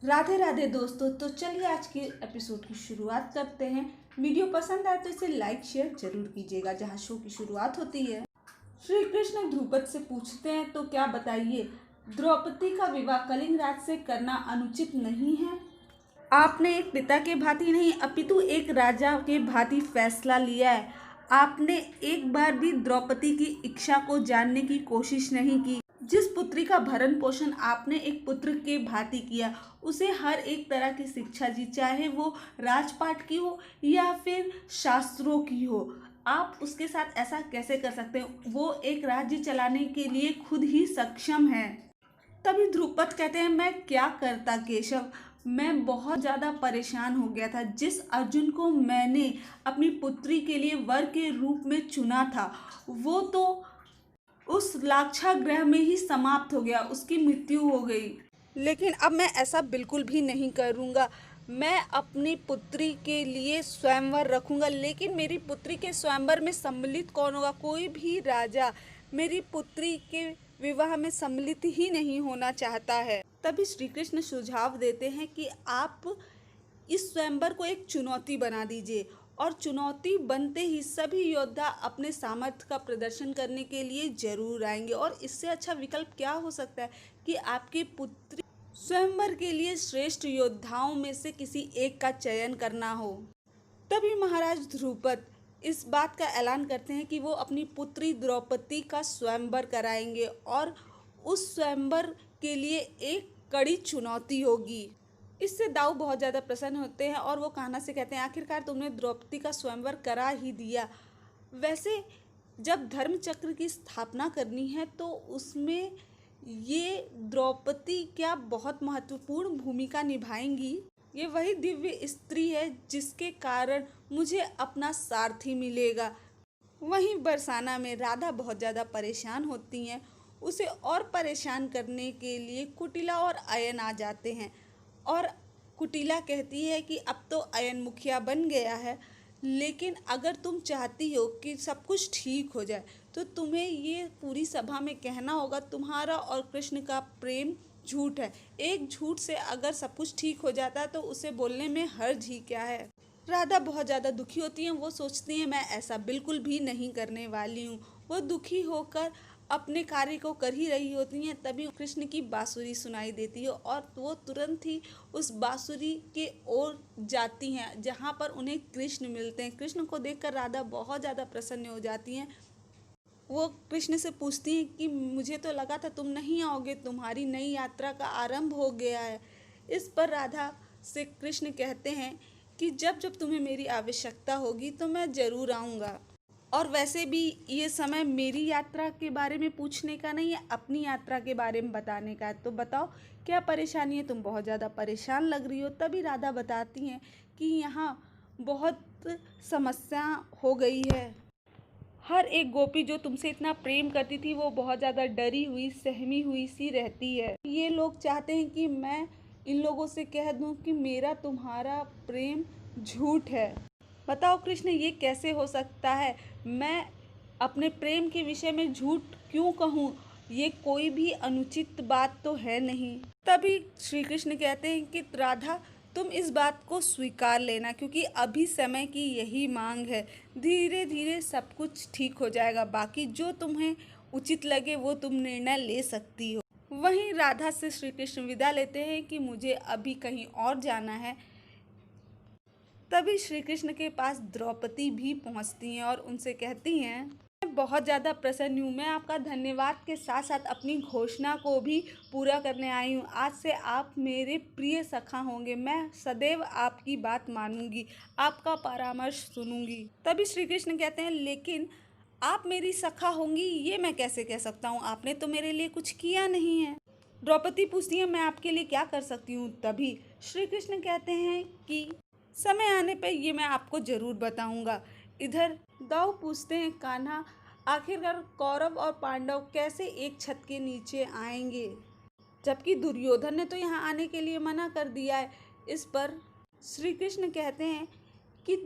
राधे राधे दोस्तों। तो चलिए आज के एपिसोड की शुरुआत करते हैं। वीडियो पसंद आए तो इसे लाइक शेयर जरूर कीजिएगा। जहां शो की शुरुआत होती है, श्री कृष्ण द्रुपद से पूछते हैं, तो क्या बताइए, द्रौपदी का विवाह कलिंग राज से करना अनुचित नहीं है? आपने एक पिता के भांति नहीं अपितु एक राजा के भांति फैसला लिया है। आपने एक बार भी द्रौपदी की इच्छा को जानने की कोशिश नहीं की। जिस पुत्री का भरण पोषण आपने एक पुत्र के भांति किया, उसे हर एक तरह की शिक्षा दी, चाहे वो राजपाट की हो या फिर शास्त्रों की हो। आप उसके साथ ऐसा कैसे कर सकते हैं? वो एक राज्य चलाने के लिए खुद ही सक्षम है। तभी ध्रुपद कहते हैं, मैं क्या करता केशव, मैं बहुत ज़्यादा परेशान हो गया था। जिस अर्जुन को मैंने अपनी पुत्री के लिए वर के रूप में चुना था, वो तो उस लाक्षागृह में ही समाप्त हो गया, उसकी मृत्यु हो गई। लेकिन अब मैं ऐसा बिल्कुल भी नहीं करूँगा। मैं अपनी पुत्री के लिए स्वयंवर रखूँगा। लेकिन मेरी पुत्री के स्वयंवर में सम्मिलित कौन होगा? कोई भी राजा मेरी पुत्री के विवाह में सम्मिलित ही नहीं होना चाहता है। तभी श्री कृष्ण सुझाव देते हैं कि आप इस स्वयंवर को एक चुनौती बना दीजिए, और चुनौती बनते ही सभी योद्धा अपने सामर्थ्य का प्रदर्शन करने के लिए जरूर आएंगे। और इससे अच्छा विकल्प क्या हो सकता है कि आपकी पुत्री स्वयंवर के लिए श्रेष्ठ योद्धाओं में से किसी एक का चयन करना हो। तभी महाराज ध्रुपद इस बात का ऐलान करते हैं कि वो अपनी पुत्री द्रौपदी का स्वयंवर कराएंगे, और उस स्वयंवर के लिए एक कड़ी चुनौती होगी। इससे दाऊ बहुत ज़्यादा प्रसन्न होते हैं और वो कान्हा से कहते हैं, आखिरकार तुमने द्रौपदी का स्वयंवर करा ही दिया। वैसे जब धर्म चक्र की स्थापना करनी है तो उसमें ये द्रौपदी क्या बहुत महत्वपूर्ण भूमिका निभाएंगी। ये वही दिव्य स्त्री है जिसके कारण मुझे अपना सारथी मिलेगा। वहीं बरसाना में राधा बहुत ज़्यादा परेशान होती हैं। उसे और परेशान करने के लिए कुटिला और अयन आ जाते हैं, और कुटिला कहती है कि अब तो अयन मुखिया बन गया है, लेकिन अगर तुम चाहती हो कि सब कुछ ठीक हो जाए तो तुम्हें ये पूरी सभा में कहना होगा, तुम्हारा और कृष्ण का प्रेम झूठ है। एक झूठ से अगर सब कुछ ठीक हो जाता है तो उसे बोलने में हर्ज ही क्या है। राधा बहुत ज़्यादा दुखी होती हैं। वो सोचती हैं, मैं ऐसा बिल्कुल भी नहीं करने वाली हूँ। वो दुखी होकर अपने कार्य को कर ही रही होती हैं, तभी कृष्ण की बांसुरी सुनाई देती है, और वो तुरंत ही उस बांसुरी के ओर जाती हैं जहाँ पर उन्हें कृष्ण मिलते हैं। कृष्ण को देखकर राधा बहुत ज़्यादा प्रसन्न हो जाती हैं। वो कृष्ण से पूछती हैं कि मुझे तो लगा था तुम नहीं आओगे, तुम्हारी नई यात्रा का आरंभ हो गया है। इस पर राधा से कृष्ण कहते हैं कि जब जब तुम्हें मेरी आवश्यकता होगी तो मैं ज़रूर आऊँगा। और वैसे भी ये समय मेरी यात्रा के बारे में पूछने का नहीं है, अपनी यात्रा के बारे में बताने का है। तो बताओ क्या परेशानी है, तुम बहुत ज़्यादा परेशान लग रही हो। तभी राधा बताती हैं कि यहाँ बहुत समस्या हो गई है। हर एक गोपी जो तुमसे इतना प्रेम करती थी वो बहुत ज़्यादा डरी हुई सहमी हुई सी रहती है। ये लोग चाहते हैं कि मैं इन लोगों से कह दूं कि मेरा तुम्हारा प्रेम झूठ है। बताओ कृष्ण, ये कैसे हो सकता है? मैं अपने प्रेम के विषय में झूठ क्यों कहूँ? ये कोई भी अनुचित बात तो है नहीं। तभी श्री कृष्ण कहते हैं कि राधा, तुम इस बात को स्वीकार लेना, क्योंकि अभी समय की यही मांग है। धीरे धीरे सब कुछ ठीक हो जाएगा। बाकी जो तुम्हें उचित लगे वो तुम निर्णय ले सकती हो। वहीं राधा से श्री कृष्ण विदा लेते हैं कि मुझे अभी कहीं और जाना है। तभी श्री कृष्ण के पास द्रौपदी भी पहुंचती हैं और उनसे कहती हैं, मैं बहुत ज़्यादा प्रसन्न हूँ। मैं आपका धन्यवाद के साथ साथ अपनी घोषणा को भी पूरा करने आई हूँ। आज से आप मेरे प्रिय सखा होंगे। मैं सदैव आपकी बात मानूंगी, आपका परामर्श सुनूंगी। तभी श्री कृष्ण कहते हैं, लेकिन आप मेरी सखा होंगी ये मैं कैसे कह सकता हूँ? आपने तो मेरे लिए कुछ किया नहीं है। द्रौपदी पूछती है, मैं आपके लिए क्या कर सकती हूँ? तभी श्री कृष्ण कहते हैं कि समय आने पर ये मैं आपको ज़रूर बताऊंगा। इधर दाऊ पूछते हैं, कान्हा, आखिरकार कौरव और पांडव कैसे एक छत के नीचे आएंगे, जबकि दुर्योधन ने तो यहाँ आने के लिए मना कर दिया है। इस पर श्री कृष्ण कहते हैं कि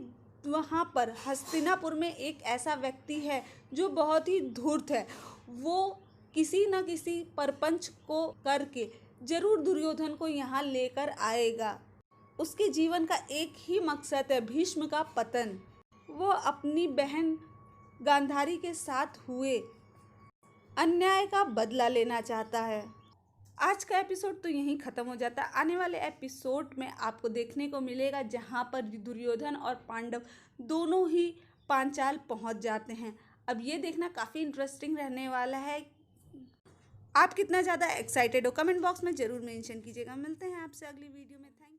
वहाँ पर हस्तिनापुर में एक ऐसा व्यक्ति है जो बहुत ही धूर्त है। वो किसी न किसी परपंच को करके जरूर दुर्योधन को यहाँ लेकर आएगा। उसके जीवन का एक ही मकसद है, भीष्म का पतन। वो अपनी बहन गांधारी के साथ हुए अन्याय का बदला लेना चाहता है। आज का एपिसोड तो यहीं ख़त्म हो जाता है। आने वाले एपिसोड में आपको देखने को मिलेगा जहाँ पर दुर्योधन और पांडव दोनों ही पांचाल पहुँच जाते हैं। अब ये देखना काफ़ी इंटरेस्टिंग रहने वाला है। आप कितना ज़्यादा एक्साइटेड हो कमेंट बॉक्स में ज़रूर मेंशन कीजिएगा। मिलते हैं आपसे अगली वीडियो में। थैंक